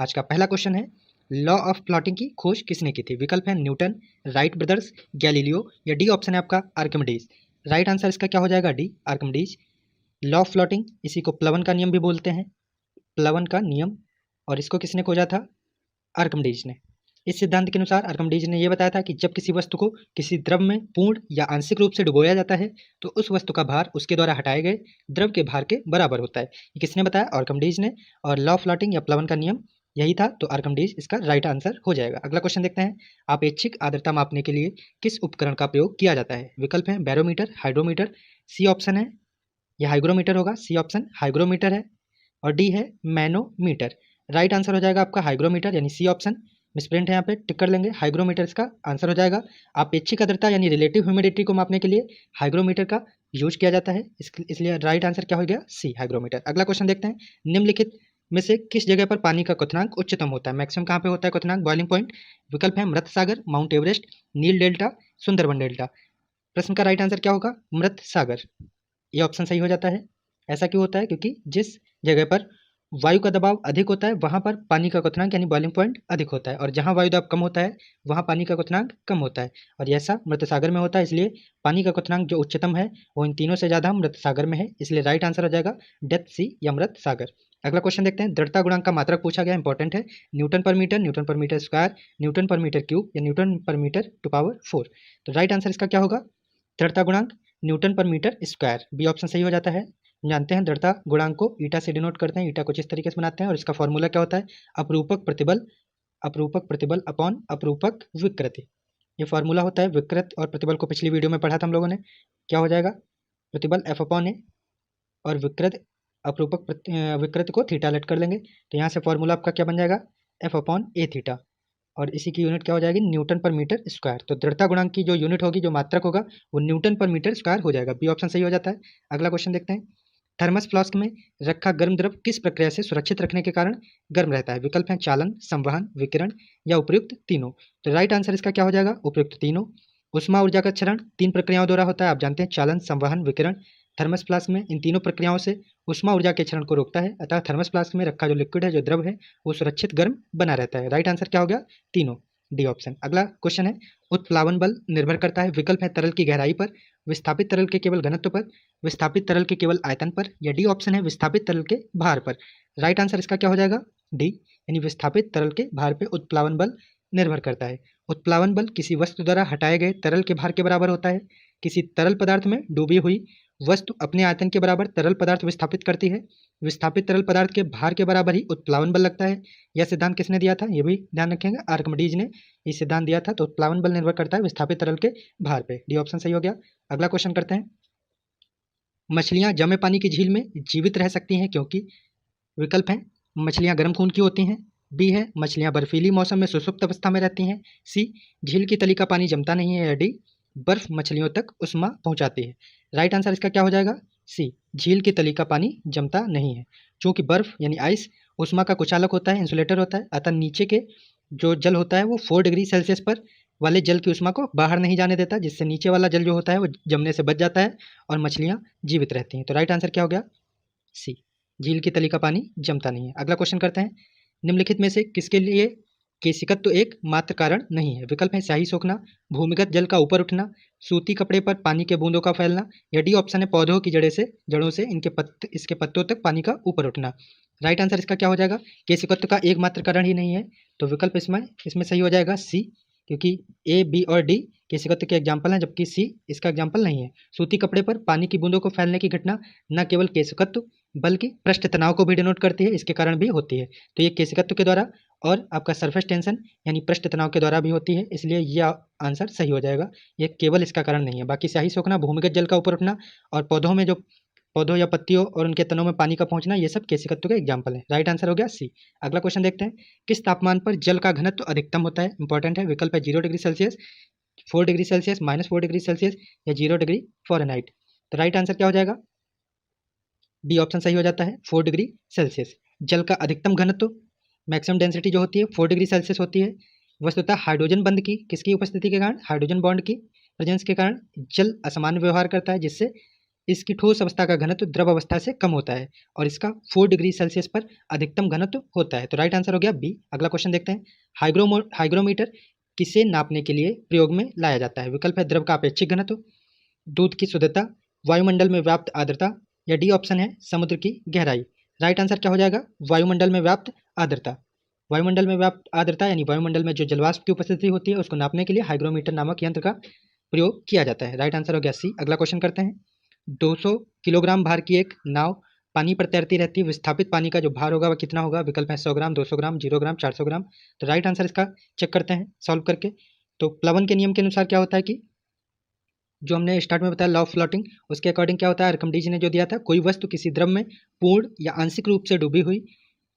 आज का पहला क्वेश्चन है, लॉ ऑफ प्लॉटिंग की खोज किसने की थी? विकल्प है न्यूटन, राइट ब्रदर्स, गैलीलियो या डी ऑप्शन है आपका आर्किमिडीज। राइट आंसर इसका क्या हो जाएगा? D, Archimedes. Law of plotting, इसी को प्लवन का नियम भी बोलते हैं, प्लवन का नियम। और इसको किसने खोजा था? आर्किमिडीज ने। इस सिद्धांत के अनुसार आर्किमिडीज ने यह बताया था कि जब किसी वस्तु को किसी द्रव में पूर्ण या आंशिक रूप से डुबोया जाता है तो उस वस्तु का भार उसके द्वारा हटाए गए द्रव के भार के बराबर होता है। ये किसने बताया? आर्किमिडीज ने। और लॉ ऑफ प्लॉटिंग या प्लवन का नियम यही था, तो आर्किमिडीज इसका राइट आंसर हो जाएगा। अगला क्वेश्चन देखते हैं, आपेक्षिक आर्द्रता मापने के लिए किस उपकरण का प्रयोग किया जाता है? विकल्प है बैरोमीटर, हाइड्रोमीटर, सी ऑप्शन है यह हाइग्रोमीटर होगा, सी ऑप्शन हाइग्रोमीटर है, और डी है मैनोमीटर। राइट आंसर हो जाएगा आपका हाइग्रोमीटर, यानी सी ऑप्शन। मिसप्रिंट है यहाँ पे, टिक कर लेंगे, हाइग्रोमीटर इसका आंसर हो जाएगा। आपेक्षिक आर्द्रता यानी रिलेटिव ह्यूमिडिटी को मापने के लिए हाइग्रोमीटर का यूज किया जाता है, इसलिए राइट आंसर क्या हो गया? सी, हाइग्रोमीटर। अगला क्वेश्चन देखते हैं, निम्नलिखित में से किस जगह पर पानी का क्वथनांक उच्चतम होता है? मैक्सिमम कहाँ पे होता है क्वथनांक, बॉइलिंग पॉइंट? विकल्प है मृत सागर, माउंट एवरेस्ट, नील डेल्टा, सुंदरबन डेल्टा। प्रश्न का राइट आंसर क्या होगा? मृत सागर, ये ऑप्शन सही हो जाता है। ऐसा क्यों होता है? क्योंकि जिस जगह पर वायु का दबाव अधिक होता है वहाँ पर पानी का क्वथनांक यानी बॉइलिंग पॉइंट अधिक होता है, और जहाँ वायु दबाव कम होता है वहाँ पानी का क्वथनांक कम होता है, और ऐसा मृत सागर में होता है। इसलिए पानी का क्वथनांक जो उच्चतम है वो इन तीनों से ज़्यादा मृत सागर में है, इसलिए राइट आंसर हो जाएगा डेप्थ सी या मृत सागर। अगला क्वेश्चन देखते हैं, दृढ़ता गुणांक का मात्रक पूछा गया, इंपॉर्टेंट है। Newton per metre, Newton per meter square, Newton per metre cube या Newton per metre to power 4। तो राइट आंसर इसका क्या होगा? दृढ़ता गुणांक Newton per meter square, B option सही हो जाता है। जानते हैं दृढ़ता गुणांक को ईटा से डिनोट करते हैं, ईटा कुछ इस तरीके से बनाते हैं, और इसका फॉर्मूला क्या होता है? अपरूपक प्रतिबल अपॉन अपरूपक विकृति। ये फॉर्मूला होता है। विकृत और प्रतिबल को पिछली वीडियो में पढ़ा था हम लोगों ने। क्या हो जाएगा? प्रतिबल एफ अपॉन ए और विकृत विकृत को थीटा लेट कर लेंगे, तो यहाँ से फॉर्मूला आपका क्या बन जाएगा? एफ अपॉन ए थीटा, और इसी की यूनिट क्या हो जाएगी? Newton per meter square. तो दृढ़ता गुणांक की जो यूनिट होगी, जो मात्रक होगा, वो न्यूटन पर मीटर स्क्वायर हो जाएगा, बी ऑप्शन सही हो जाता है। अगला क्वेश्चन देखते हैं, थर्मस फ्लास्क में रखा गर्म द्रव किस प्रक्रिया से सुरक्षित रखने के कारण गर्म रहता है? विकल्प है चालन, संवहन, विकिरण या उपयुक्त तीनों। तो राइट आंसर इसका क्या हो जाएगा? उपयुक्त तीनों। उष्मा ऊर्जा का क्षरण 3 प्रक्रियाओं द्वारा होता है, आप जानते हैं, चालन, संवहन, विकिरण। थर्मस फ्लास्क में इन तीनों प्रक्रियाओं से उष्मा ऊर्जा के क्षरण को रोकता है, अतः थर्मस फ्लास्क में रखा जो लिक्विड है, जो द्रव है, वो सुरक्षित गर्म बना रहता है। राइट आंसर क्या हो गया? तीनों, डी ऑप्शन। अगला क्वेश्चन है, उत्प्लावन बल निर्भर करता है। विकल्प है तरल की गहराई पर, विस्थापित तरल के केवल घनत्व पर, विस्थापित तरल के केवल आयतन पर, या डी ऑप्शन है विस्थापित तरल के भार पर। राइट आंसर इसका क्या हो जाएगा? डी, यानी विस्थापित तरल के भार पर उत्प्लावन बल निर्भर करता है। उत्प्लावन बल किसी वस्तु द्वारा हटाए गए तरल के भार के बराबर होता है। किसी तरल पदार्थ में डूबी हुई वस्तु अपने आयतन के बराबर तरल पदार्थ विस्थापित करती है, विस्थापित तरल पदार्थ के भार के बराबर ही उत्प्लावन बल लगता है। यह सिद्धांत किसने दिया था? ये भी ध्यान रखेंगे, आर्किमिडीज ने ये सिद्धांत दिया था। तो उत्प्लावन बल निर्भर करता है विस्थापित तरल के भार पे, डी ऑप्शन सही हो गया। अगला क्वेश्चन करते हैं, मछलियां जमे पानी की झील में जीवित रह सकती हैं क्योंकि? विकल्प है मछलियां गर्म खून की होती हैं, बी है मछलियां बर्फीली मौसम में सुसुप्त अवस्था में रहती हैं, सी झील की तली का पानी जमता नहीं है, या डी बर्फ मछलियों तक उष्मा पहुंचाती है। राइट आंसर इसका क्या हो जाएगा? सी, झील की तली का पानी जमता नहीं है। चूंकि बर्फ यानी आइस उष्मा का कुचालक होता है, इंसुलेटर होता है, अतः नीचे के जो जल होता है वो 4 डिग्री सेल्सियस पर वाले जल की उष्मा को बाहर नहीं जाने देता, जिससे नीचे वाला जल जो होता है वो जमने से बच जाता है और मछलियां जीवित रहती हैं। तो राइट आंसर क्या हो गया? सी, झील की तली का पानी जमता नहीं है। अगला क्वेश्चन करते हैं, निम्नलिखित में से किसके लिए केशिकत्व तो एक मात्र कारण नहीं है? विकल्प है स्याही सोखना, भूमिगत जल का ऊपर उठना, सूती कपड़े पर पानी के बूंदों का फैलना, या डी ऑप्शन है पौधों की जड़ों से इसके पत्तों तक पानी का ऊपर उठना। राइट आंसर इसका क्या हो जाएगा? केशिकत्व का एकमात्र कारण ही नहीं है, तो विकल्प इसमें सही हो जाएगा सी, क्योंकि ए, बी और डी केशिकत्व के एग्जाम्पल हैं, जबकि सी इसका एग्जाम्पल नहीं है। सूती कपड़े पर पानी की बूंदों को फैलने की घटना न केवल केशिकत्व बल्कि पृष्ठ तनाव को भी डिनोट करती है, इसके कारण भी होती है। तो ये केशिकत्व के द्वारा और आपका सरफेस टेंशन यानी पृष्ठ तनाव के द्वारा भी होती है, इसलिए यह आंसर सही हो जाएगा। ये केवल इसका कारण नहीं है। बाकी स्याही सोखना, भूमिगत जल का ऊपर उठना और पौधों या पत्तियों और उनके तनों में पानी का पहुंचना, ये सब केशिकत्व के एग्जाम्पल है। राइट आंसर हो गया सी। अगला क्वेश्चन देखते हैं, किस तापमान पर जल का घनत्व अधिकतम होता है? इंपॉर्टेंट है। विकल्प है 0 degree Celsius, 4 degree Celsius, -4 degree Celsius या 0 डिग्री फ़ारेनहाइट। तो राइट आंसर क्या हो जाएगा? बी ऑप्शन सही हो जाता है, 4 डिग्री सेल्सियस। जल का अधिकतम घनत्व, मैक्सिमम डेंसिटी जो होती है 4 डिग्री सेल्सियस होती है। वस्तुतः हाइड्रोजन बंध की किसकी उपस्थिति के कारण? हाइड्रोजन बॉन्ड की प्रेजेंस के कारण जल असामान्य व्यवहार करता है, जिससे इसकी ठोस अवस्था का घनत्व द्रव अवस्था से कम होता है और इसका 4 डिग्री सेल्सियस पर अधिकतम घनत्व होता है। तो राइट आंसर हो गया बी। अगला क्वेश्चन देखते हैं, हाइग्रोमीटर किसे नापने के लिए प्रयोग में लाया जाता है? विकल्प है द्रव का अपेक्षिक घनत्व, दूध की शुद्धता, वायुमंडल में व्याप्त आर्द्रता, या डी ऑप्शन है समुद्र की गहराई। राइट आंसर क्या हो जाएगा? वायुमंडल में व्याप्त आर्द्रता। वायुमंडल में व्याप्त आर्द्रता यानी वायुमंडल में जो जलवाष्प की उपस्थिति होती है उसको नापने के लिए हाइग्रोमीटर नामक यंत्र का प्रयोग किया जाता है। राइट आंसर हो गया सी। अगला क्वेश्चन करते हैं, 200 किलोग्राम भार की एक नाव पानी पर तैरती रहती है, विस्थापित पानी का जो भार होगा वह कितना होगा? विकल्प है 100 ग्राम, 200 ग्राम, 0 ग्राम, 400 ग्राम। तो राइट आंसर इसका चेक करते हैं सॉल्व करके। तो प्लवन के नियम के अनुसार क्या होता है कि जो हमने स्टार्ट में बताया लॉ ऑफ फ्लोटिंग, उसके अकॉर्डिंग क्या होता है, आर्किमिडीज ने जो दिया था, कोई वस्तु किसी द्रव में पूर्ण या आंशिक रूप से डूबी हुई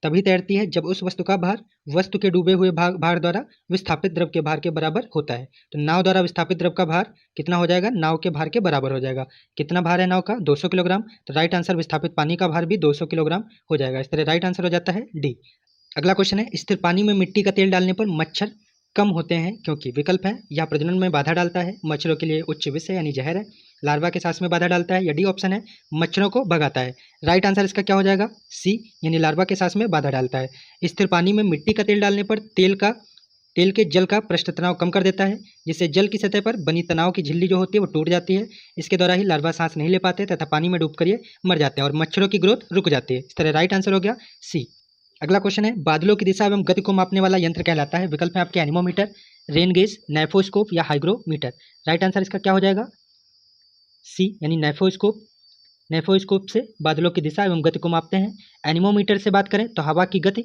तभी तैरती है जब उस वस्तु का भार वस्तु के डूबे हुए भार द्वारा विस्थापित द्रव के भार के बराबर होता है। तो नाव द्वारा विस्थापित द्रव का भार कितना हो जाएगा? नाव के भार के बराबर हो जाएगा। कितना भार है नाव का? 200 किलोग्राम। तो राइट आंसर विस्थापित पानी का भार भी 200 किलोग्राम हो जाएगा। इस तरह राइट आंसर हो जाता है डी। अगला क्वेश्चन है, स्थिर पानी में मिट्टी का तेल डालने पर मच्छर कम होते हैं क्योंकि? विकल्प है यह प्रजनन में बाधा डालता है, मच्छरों के लिए उच्च विष है यानी जहर है, लार्वा के सांस में बाधा डालता है, या डी ऑप्शन है मच्छरों को भगाता है। राइट आंसर इसका क्या हो जाएगा? सी यानी लार्वा के सांस में बाधा डालता है। स्थिर पानी में मिट्टी का तेल डालने पर तेल के जल का पृष्ठ तनाव कम कर देता है, जिससे जल की सतह पर बनी तनाव की झिल्ली जो होती है वो टूट जाती है। इसके द्वारा ही लार्वा सांस नहीं ले पाते तथा पानी में डूबकर ये मर जाते हैं और मच्छरों की ग्रोथ रुक जाती है। इस तरह राइट आंसर हो गया सी। अगला क्वेश्चन है, बादलों की दिशा एवं गति को मापने वाला यंत्र कहलाता है? विकल्प है आपके एनीमोमीटर, रेन गेज, नेफोस्कोप, या हाइग्रोमीटर। राइट आंसर इसका क्या हो जाएगा? सी यानी नेफोस्कोप। नेफोस्कोप से बादलों की दिशा एवं गति को मापते हैं। एनीमोमीटर से बात करें तो हवा की गति,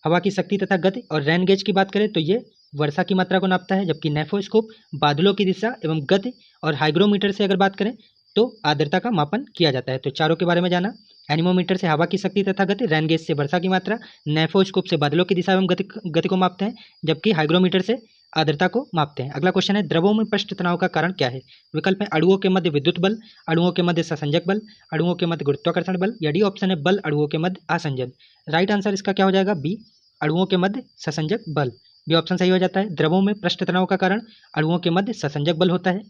हवा की शक्ति तथा गति, और रेन गेज की बात करें तो ये वर्षा की मात्रा को नापता है, जबकि नेफोस्कोप बादलों की दिशा एवं गति, और हाइग्रोमीटर से अगर बात करें तो आर्द्रता का मापन किया जाता है। तो चारों के बारे में जाना, एनीमोमीटर से हवा की शक्ति तथा गति, रेन गेज से वर्षा की मात्रा, नेफोस्कोप से बादलों की दिशा एवं गति को मापते हैं, जबकि हाइग्रोमीटर से आर्द्रता को मापते हैं। अगला क्वेश्चन है, द्रवों में पृष्ठ तनाव का कारण क्या है? विकल्प है अणुओं के मध्य विद्युत बल, अणुओं के मध्य ससंजक बल, अणुओं के मध्य गुरुत्वाकर्षण बल, या डी ऑप्शन है बल अणुओं के मध्य आसंजन। राइट आंसर इसका क्या हो जाएगा? बी अणुओं के मध्य ससंजक बल। बी ऑप्शन सही हो जाता है। द्रवों में पृष्ठ तनाव का कारण अणुओं के मध्य ससंजक बल होता है।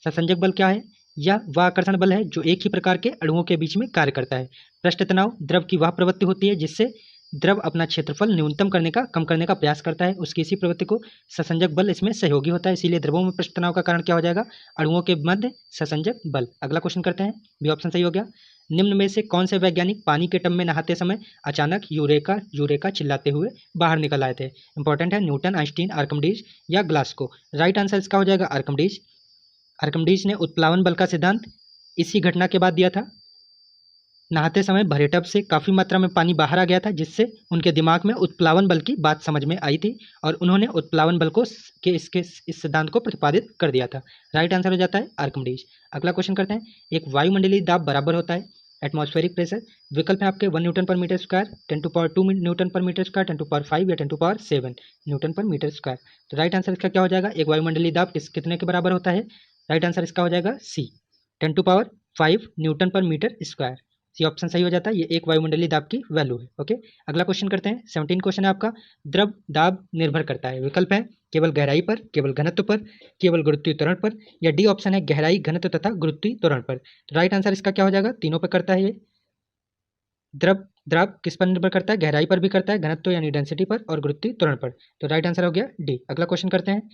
ससंजक बल क्या है? यह वह आकर्षण बल है जो एक ही प्रकार के अणुओं के बीच में कार्य करता है। पृष्ठ तनाव द्रव की वह प्रवृत्ति होती है जिससे द्रव अपना क्षेत्रफल न्यूनतम कम करने का प्रयास करता है, उसकी इसी प्रवृत्ति को ससंजक बल इसमें सहयोगी होता है। इसीलिए द्रवों में पृष्ठ तनाव का कारण क्या हो जाएगा? अणुओं के मध्य ससंजक बल। अगला क्वेश्चन करते हैं, बी ऑप्शन सही हो गया। निम्न में से कौन से वैज्ञानिक पानी के टब में नहाते समय अचानक यूरेका यूरेका चिल्लाते हुए बाहर निकल आए थे? इंपॉर्टेंट है, न्यूटन, आइंस्टीन, आर्किमिडीज, या ग्लासको। राइट आंसर इसका हो जाएगा आर्किमिडीज। आर्किमिडीज ने उत्प्लावन बल का सिद्धांत इसी घटना के बाद दिया था। नहाते समय भरे टब से काफ़ी मात्रा में पानी बाहर आ गया था, जिससे उनके दिमाग में उत्प्लावन बल की बात समझ में आई थी और उन्होंने उत्प्लावन बल को इस सिद्धांत को प्रतिपादित कर दिया था। राइट आंसर हो जाता है आर्किमिडीज। अगला क्वेश्चन करते हैं, एक वायुमंडलीय दाब बराबर होता है एटमॉस्फेरिक प्रेशर। विकल्प है आपके 1 Newton per meter square, 10⁻² Newton per meter square, 10⁻5 या 10⁻7 न्यूटन पर मीटर स्क्वायर। तो राइट आंसर इसका क्या हो जाएगा? एक वायुमंडलीय दाब कितने के बराबर होता है? राइट आंसर इसका हो जाएगा सी 10⁻5 Newton per meter square. C option सही हो जाता है। ये एक वायुमंडलीय दाब की वैल्यू है। ओके, अगला क्वेश्चन करते हैं। 17 क्वेश्चन है आपका, द्रव दाब निर्भर करता है। विकल्प है केवल गहराई पर, केवल घनत्व पर, केवल गुरुत्वीय त्वरण पर, या डी ऑप्शन है गहराई, घनत्व तथा गुरुत्वीय त्वरण पर। तो राइट आंसर इसका क्या हो जाएगा? तीनों पर करता है ये। द्रव किस पर निर्भर करता है? गहराई पर भी करता है, घनत्व यानी डेंसिटी पर, और गुरुत्वीय त्वरण पर। तो राइट आंसर हो गया डी। अगला क्वेश्चन करते हैं,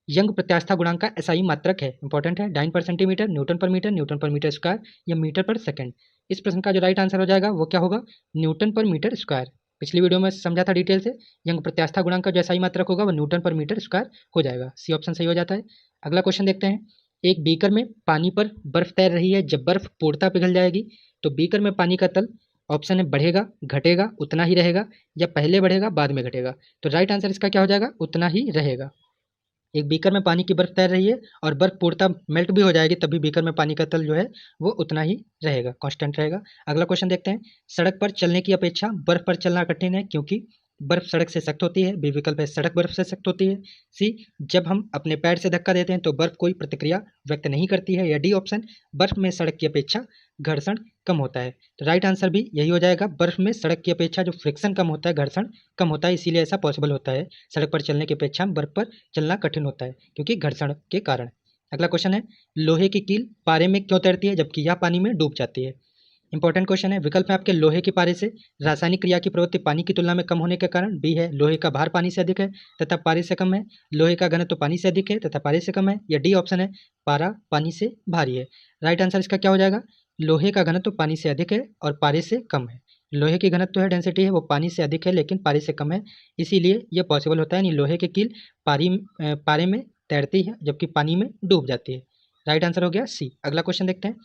यंग प्रत्यास्था गुणांक का एसआई मात्रक है। इंपॉर्टेंट है, डाइन पर centimetre, Newton per metre, Newton per meter square, या मीटर पर सेकंड। इस प्रश्न का जो राइट आंसर हो जाएगा वो क्या होगा? Newton per meter square. पिछली वीडियो में समझा था डिटेल से, यंग प्रत्यास्था गुणांक का जो एसआई मात्रक होगा वो न्यूटन पर मीटर स्क्वायर हो जाएगा। सी ऑप्शन सही हो जाता है। अगला क्वेश्चन देखते हैं, एक बीकर में पानी पर बर्फ तैर रही है, जब बर्फ पूर्णतः पिघल जाएगी तो बीकर में पानी का तल ऑप्शन है बढ़ेगा, घटेगा, उतना ही रहेगा, या पहले बढ़ेगा बाद में घटेगा। तो राइट आंसर इसका क्या हो जाएगा? उतना ही रहेगा। एक बीकर में पानी की बर्फ तैर रही है और बर्फ पूर्णतः मेल्ट भी हो जाएगी, तभी बीकर में पानी का तल जो है वो उतना ही रहेगा, कांस्टेंट रहेगा। अगला क्वेश्चन देखते हैं, सड़क पर चलने की अपेक्षा बर्फ पर चलना कठिन है क्योंकि? बर्फ सड़क से सख्त होती है। बी विकल्प है सड़क बर्फ से सख्त होती है। सी जब हम अपने पैर से धक्का देते हैं तो बर्फ कोई प्रतिक्रिया व्यक्त नहीं करती है, या डी ऑप्शन बर्फ में सड़क की अपेक्षा घर्षण कम होता है। तो राइट आंसर भी यही हो जाएगा, बर्फ में सड़क की अपेक्षा जो फ्रिक्शन कम होता है, घर्षण कम होता है, इसीलिए ऐसा पॉसिबल होता है। सड़क पर चलने की अपेक्षा बर्फ पर चलना कठिन होता है क्योंकि घर्षण के कारण। अगला क्वेश्चन है, लोहे की कील पारे में क्यों तैरती है जबकि यह पानी में डूब जाती है? इंपॉर्टेंट क्वेश्चन है। विकल्प है आपके, लोहे के पारे से रासायनिक क्रिया की प्रवृत्ति पानी की तुलना में कम होने के कारण। बी है, लोहे का भार पानी से अधिक है तथा पारे से कम है। लोहे का घनत्व पानी से अधिक है तथा पारे से कम है। या डी ऑप्शन है, पारा पानी से भारी है। राइट आंसर इसका क्या हो जाएगा? लोहे का घनत्व पानी से अधिक है और पारे से कम है। लोहे की घनत्व है, डेंसिटी है, वो पानी से अधिक है लेकिन पारे से कम है, इसीलिए यह पॉसिबल होता है। यानी लोहे की कील पारे में तैरती है जबकि पानी में डूब जाती है। राइट आंसर हो गया सी। अगला क्वेश्चन देखते हैं।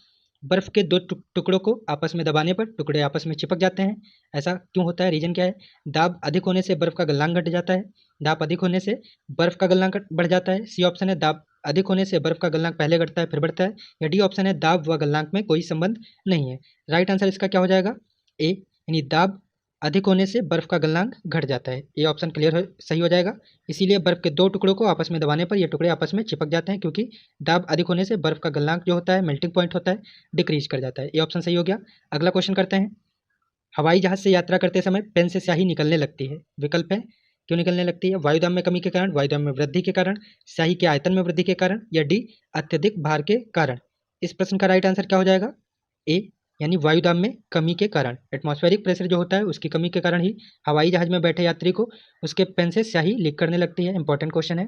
बर्फ के दो टुकड़ों को आपस में दबाने पर टुकड़े आपस में चिपक जाते हैं, ऐसा क्यों होता है? रीजन क्या है? दाब अधिक होने से बर्फ का गलनांक घट जाता है। दाब अधिक होने से बर्फ का गलनांक बढ़ जाता है। सी ऑप्शन है, दाब अधिक होने से बर्फ का गलनांक पहले घटता है फिर बढ़ता है। या डी ऑप्शन है, दाब व गलनांक में कोई संबंध नहीं है। राइट आंसर इसका क्या हो जाएगा? ए, यानी दाब अधिक होने से बर्फ का गलनांक घट जाता है। ये ऑप्शन सही हो जाएगा। इसीलिए बर्फ के दो टुकड़ों को आपस में दबाने पर ये टुकड़े आपस में चिपक जाते हैं, क्योंकि दाब अधिक होने से बर्फ का गलनांक जो होता है, मेल्टिंग पॉइंट होता है, डिक्रीज कर जाता है। ये ऑप्शन सही हो गया। अगला क्वेश्चन करते हैं। हवाई जहाज से यात्रा करते समय पेन से स्याही निकलने लगती है। विकल्प है, क्यों निकलने लगती है? वायुदाब में कमी के कारण, वायुदाब में वृद्धि के कारण, स्याही के आयतन में वृद्धि के कारण, या डी अत्यधिक भार के कारण। इस प्रश्न का राइट आंसर क्या हो जाएगा? ए, यानी वायुदाब में कमी के कारण। एटमॉस्फेरिक प्रेशर जो होता है उसकी कमी के कारण ही हवाई जहाज में बैठे यात्री को उसके पेन से स्याही लीक करने लगती है। इंपॉर्टेंट क्वेश्चन है,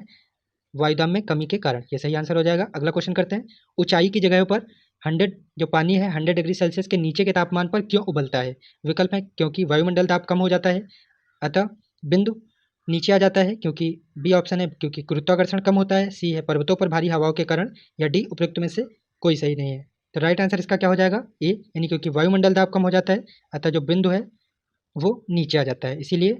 वायुदाब में कमी के कारण, ये सही आंसर हो जाएगा। अगला क्वेश्चन करते हैं। ऊंचाई की जगहों पर 100 जो पानी है 100 डिग्री सेल्सियस के नीचे के तापमान पर क्यों उबलता है? विकल्प है, क्योंकि वायुमंडल दाब कम हो जाता है, अतः बिंदु नीचे आ जाता है, क्योंकि बी ऑप्शन है, क्योंकि गुरुत्वाकर्षण कम होता है। सी है, पर्वतों पर भारी हवाओं के कारण। या डी उपयुक्त में से कोई सही नहीं है। तो राइट आंसर इसका क्या हो जाएगा? ए, यानी क्योंकि वायुमंडल दाब कम हो जाता है अतः जो बिंदु है वो नीचे आ जाता है, इसीलिए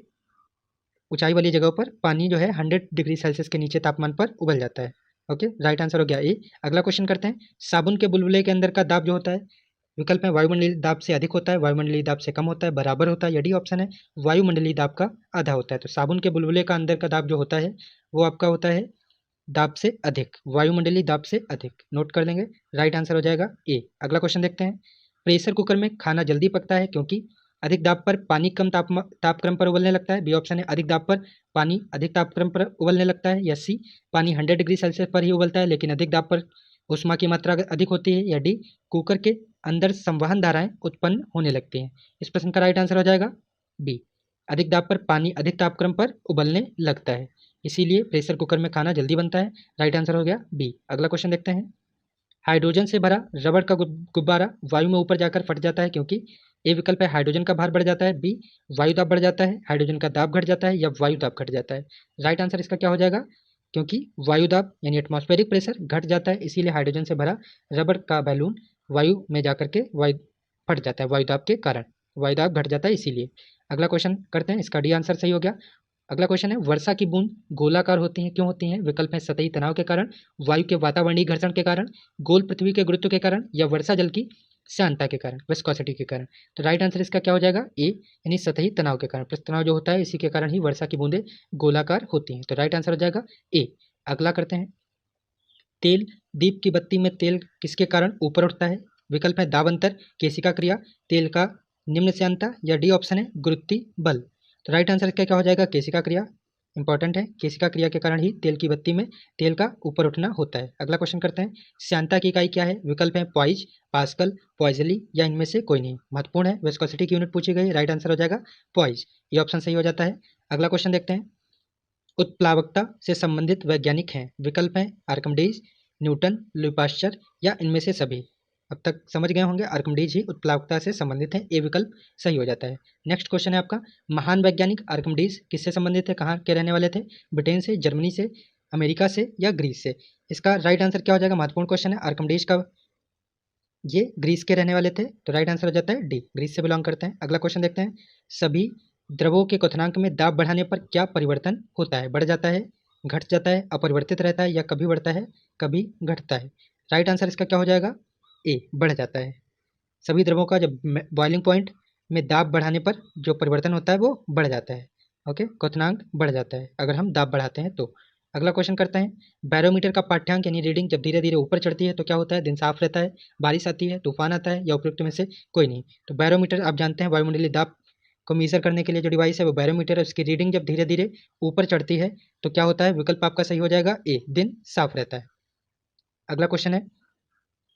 ऊंचाई वाली जगहों पर पानी जो है 100 डिग्री सेल्सियस के नीचे तापमान पर उबल जाता है। ओके, राइट आंसर हो गया ए। अगला क्वेश्चन करते हैं। साबुन के बुलबुले के अंदर का दाब जो होता है, विकल्प है, वायुमंडलीय दाब से अधिक होता है, वायुमंडलीय दाब से कम होता है, बराबर होता है। या डी ऑप्शन है, वायुमंडलीय दाब का आधा होता है। तो साबुन के बुलबुले का अंदर का दाब जो होता है वो आपका होता है दाब से अधिक, वायुमंडलीय दाब से अधिक। नोट कर लेंगे। राइट आंसर हो जाएगा ए। अगला क्वेश्चन देखते हैं। प्रेशर कुकर में खाना जल्दी पकता है क्योंकि अधिक दाब पर पानी कम तापक्रम पर उबलने लगता है। बी ऑप्शन है, अधिक दाब पर पानी अधिक तापक्रम पर उबलने लगता है। या सी, पानी 100 डिग्री सेल्सियस पर ही उबलता है लेकिन अधिक दाब पर ऊष्मा की मात्रा अधिक होती है। या डी, कुकर के अंदर संवहन धाराएं उत्पन्न होने लगती हैं। इस प्रश्न का राइट आंसर हो जाएगा बी, अधिक दाब पर पानी अधिक तापक्रम पर उबलने लगता है, इसीलिए प्रेशर कुकर में खाना जल्दी बनता है। राइट आंसर हो गया बी। अगला क्वेश्चन देखते हैं। हाइड्रोजन से भरा रबड़ का गुब्बारा वायु में ऊपर जाकर फट जाता है क्योंकि ए विकल्प है, हाइड्रोजन का भार बढ़ जाता है। बी, वायु दाब बढ़ जाता है, हाइड्रोजन का दाब घट जाता है, या वायु दाब घट जाता है। राइट आंसर इसका क्या हो जाएगा? क्योंकि वायु दाब यानी एटमॉस्फेरिक प्रेशर घट जाता है, इसीलिए हाइड्रोजन से भरा रबड़ का बैलून वायु में जाकर के वायु फट जाता है, वायु दाब के कारण वायु दाब घट जाता है इसीलिए। अगला क्वेश्चन करते हैं। इसका डी आंसर सही हो गया। अगला क्वेश्चन है, वर्षा की बूंद गोलाकार होती हैं, क्यों होती हैं? विकल्प है, सतही तनाव के कारण, वायु के वातावरणीय घर्षण के कारण, गोल पृथ्वी के गुरुत्व के कारण, या वर्षा जल की श्यानता के कारण, विस्कोसिटी के कारण। तो राइट आंसर इसका क्या हो जाएगा? ए, यानी सतही तनाव के कारण। पृष्ठ तनाव जो होता है इसी के कारण ही वर्षा की बूंदें गोलाकार होती हैं। तो राइट आंसर हो जाएगा ए। अगला करते हैं। तेल दीप की बत्ती में तेल किसके कारण ऊपर उठता है? विकल्प है, दाब केशिका क्रिया, तेल का निम्न श्यानता, या डी ऑप्शन है, गुरुत्वीय बल। तो राइट आंसर इसका क्या हो जाएगा? केशिका क्रिया। इंपॉर्टेंट है, केशिका क्रिया के कारण ही तेल की बत्ती में तेल का ऊपर उठना होता है। अगला क्वेश्चन करते हैं। श्यानता की इकाई क्या है? विकल्प है, पॉइज, पास्कल, पॉइजली, या इनमें से कोई नहीं। महत्वपूर्ण है, विस्कोसिटी की यूनिट पूछी गई। राइट आंसर हो जाएगा पॉइज, ये ऑप्शन सही हो जाता है। अगला क्वेश्चन देखते हैं। उत्प्लावकता से संबंधित वैज्ञानिक हैं। विकल्प हैं, आर्किमिडीज, न्यूटन, लुई पाश्चर, या इनमें से सभी। अब तक समझ गए होंगे, आर्किमिडीज ही उत्प्लावकता से संबंधित है, ये विकल्प सही हो जाता है। नेक्स्ट क्वेश्चन है आपका। महान वैज्ञानिक आर्किमिडीज किससे संबंधित है, कहाँ के रहने वाले थे? ब्रिटेन से, जर्मनी से, अमेरिका से, या ग्रीस से? इसका राइट आंसर क्या हो जाएगा? महत्वपूर्ण क्वेश्चन है। आर्किमिडीज का ये ग्रीस के रहने वाले थे, तो राइट आंसर हो जाता है डी, ग्रीस से बिलोंग करते हैं। अगला क्वेश्चन देखते हैं। सभी द्रवों के क्वथनांक में दाब बढ़ाने पर क्या परिवर्तन होता है? बढ़ जाता है, घट जाता है, अपरिवर्तित रहता है, या कभी बढ़ता है कभी घटता है? राइट आंसर इसका क्या हो जाएगा? ए, बढ़ जाता है। सभी द्रवों का जब बॉइलिंग पॉइंट में दाब बढ़ाने पर जो परिवर्तन होता है वो बढ़ जाता है। ओके, क्वथनांक बढ़ जाता है अगर हम दाब बढ़ाते हैं तो। अगला क्वेश्चन करते हैं। बैरोमीटर का पाठ्यांक यानी रीडिंग जब धीरे धीरे ऊपर चढ़ती है तो क्या होता है? दिन साफ रहता है, बारिश आती है, तूफान आता है, या उपयुक्त में से कोई नहीं। तो बैरोमीटर आप जानते हैं, वायुमंडलीय दाब को मेजर करने के लिए जो डिवाइस है वो बैरोमीटर है। उसकी रीडिंग जब धीरे धीरे ऊपर चढ़ती है तो क्या होता है? विकल्प आपका सही हो जाएगा ए, दिन साफ रहता है। अगला क्वेश्चन है,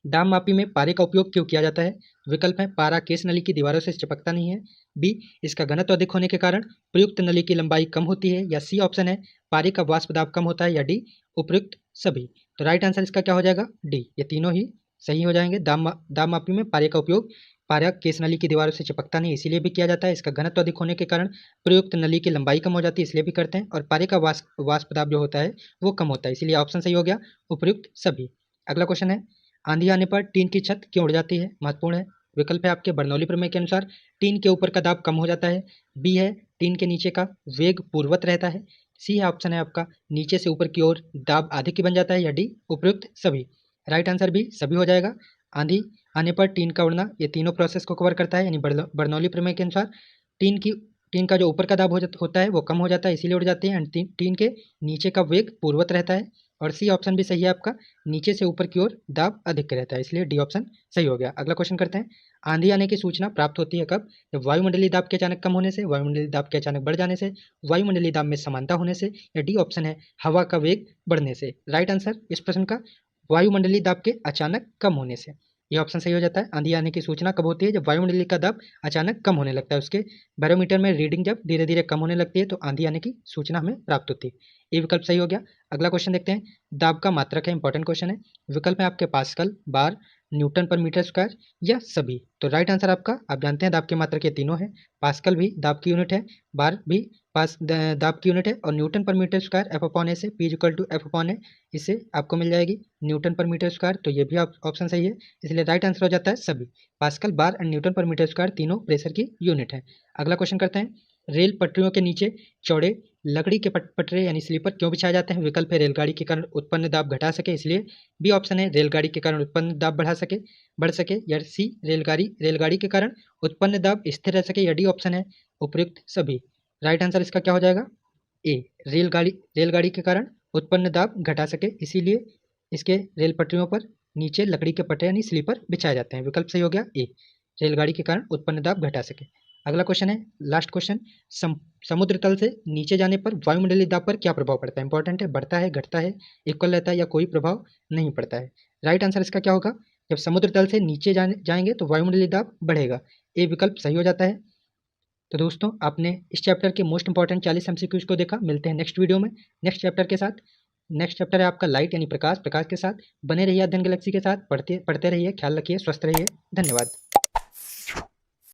दाब मापी में पारे का उपयोग क्यों किया जाता है? विकल्प है पारा केस नली की दीवारों से चिपकता नहीं है, बी इसका घनत्व अधिक होने के कारण प्रयुक्त नली की लंबाई कम होती है, या सी ऑप्शन है पारे का वाष्प दाब कम होता है, या डी उपयुक्त सभी। तो राइट आंसर इसका क्या हो जाएगा? डी, ये तीनों ही सही हो जाएंगे। दाब मापी में पारे का उपयोग पारा केस नली की दीवारों से चिपकता नहीं इसीलिए भी किया जाता है, इसका घनत्व अधिक होने के कारण प्रयुक्त नली की लंबाई कम हो जाती है इसलिए भी करते हैं, और पारे का वाष्प दाब जो होता है वो कम होता है, इसीलिए ऑप्शन सही हो गया उपयुक्त सभी। अगला क्वेश्चन है, आंधी आने पर टीन की छत क्यों उड़ जाती है? महत्वपूर्ण है। विकल्प है आपके बर्नौली प्रमेय के अनुसार टीन के ऊपर का दाब कम हो जाता है, बी है टीन के नीचे का वेग पूर्ववत रहता है, सी है ऑप्शन है आपका नीचे से ऊपर की ओर दाब आधे की बन जाता है, या डी उपयुक्त सभी। राइट आंसर भी सभी हो जाएगा। आंधी आने पर टीन का उड़ना ये तीनों प्रोसेस को कवर करता है, यानी बर्नौली प्रमेय के अनुसार टीन का जो ऊपर का दाब होता है वो कम हो जाता है इसीलिए उड़ जाती है, एंड टीन के नीचे का वेग पूर्ववत रहता है, और सी ऑप्शन भी सही है आपका नीचे से ऊपर की ओर दाब अधिक रहता है, इसलिए डी ऑप्शन सही हो गया। अगला क्वेश्चन करते हैं, आंधी आने की सूचना प्राप्त होती है कब? जब वायुमंडलीय दाब के अचानक कम होने से, वायुमंडलीय दाब के अचानक बढ़ जाने से, वायुमंडलीय दाब में समानता होने से, या डी ऑप्शन है हवा का वेग बढ़ने से। राइट आंसर इस प्रश्न का वायुमंडलीय दाब के अचानक कम होने से, ये ऑप्शन सही हो जाता है। आंधी आने की सूचना कब होती है? जब वायुमंडलीय का दाब अचानक कम होने लगता है, उसके बैरोमीटर में रीडिंग जब धीरे धीरे कम होने लगती है तो आंधी आने की सूचना हमें प्राप्त होती है, ये विकल्प सही हो गया। अगला क्वेश्चन देखते हैं, दाब का मात्रक है, इंपॉर्टेंट क्वेश्चन है। विकल्प है आपके पास्कल, बार, न्यूटन पर मीटर स्क्वायर, या सभी। तो राइट आंसर आपका, आप जानते हैं दाब के मात्रक ये तीनों है, पास्कल भी दाब की यूनिट है, बार भी दाब की यूनिट है, और newton per meter square F upon A से P equal to F upon A इससे आपको मिल जाएगी न्यूटन पर मीटर स्क्वायर, तो ये भी ऑप्शन सही है, इसलिए राइट आंसर हो जाता है सभी। Pascal, bar and Newton per meter square तीनों प्रेशर की यूनिट है। अगला क्वेश्चन करते हैं, रेल पटरियों के नीचे चौड़े लकड़ी के पटरे यानी स्लीपर क्यों बिछाए जाते हैं? विकल्प है रेलगाड़ी के कारण उत्पन्न दाब घटा सके इसलिए, बी ऑप्शन है रेलगाड़ी के कारण उत्पन्न दाब बढ़ सके, या सी रेलगाड़ी के कारण उत्पन्न दाब स्थिर रह सके, या डी ऑप्शन है उपयुक्त सभी। राइट आंसर इसका क्या हो जाएगा? ए, रेलगाड़ी के कारण उत्पन्न दाब घटा सके इसीलिए इसके रेल पटरियों पर नीचे लकड़ी के पटरे यानी स्लीपर बिछाए जाते हैं, विकल्प सही हो गया ए, रेलगाड़ी के कारण उत्पन्न दाब घटा सके। अगला क्वेश्चन है, लास्ट क्वेश्चन, समुद्र तल से नीचे जाने पर वायुमंडलीय दाब पर क्या प्रभाव पड़ता है? इंपॉर्टेंट है, बढ़ता है, घटता है, इक्वल रहता है, या कोई प्रभाव नहीं पड़ता है। राइट आंसर इसका क्या होगा? जब समुद्र तल से नीचे जाएंगे तो वायुमंडलीय दाब बढ़ेगा, ए विकल्प सही हो जाता है। तो दोस्तों आपने इस चैप्टर के मोस्ट इंपॉर्टेंट 40 एमसीक्यूज को देखा, मिलते हैं नेक्स्ट वीडियो में नेक्स्ट चैप्टर के साथ। नेक्स्ट चैप्टर है आपका लाइट यानी प्रकाश के साथ। बने रहिए अध्ययन गैलेक्सी के साथ, पढ़ते रहिए, ख्याल रखिए, स्वस्थ रहिए, धन्यवाद।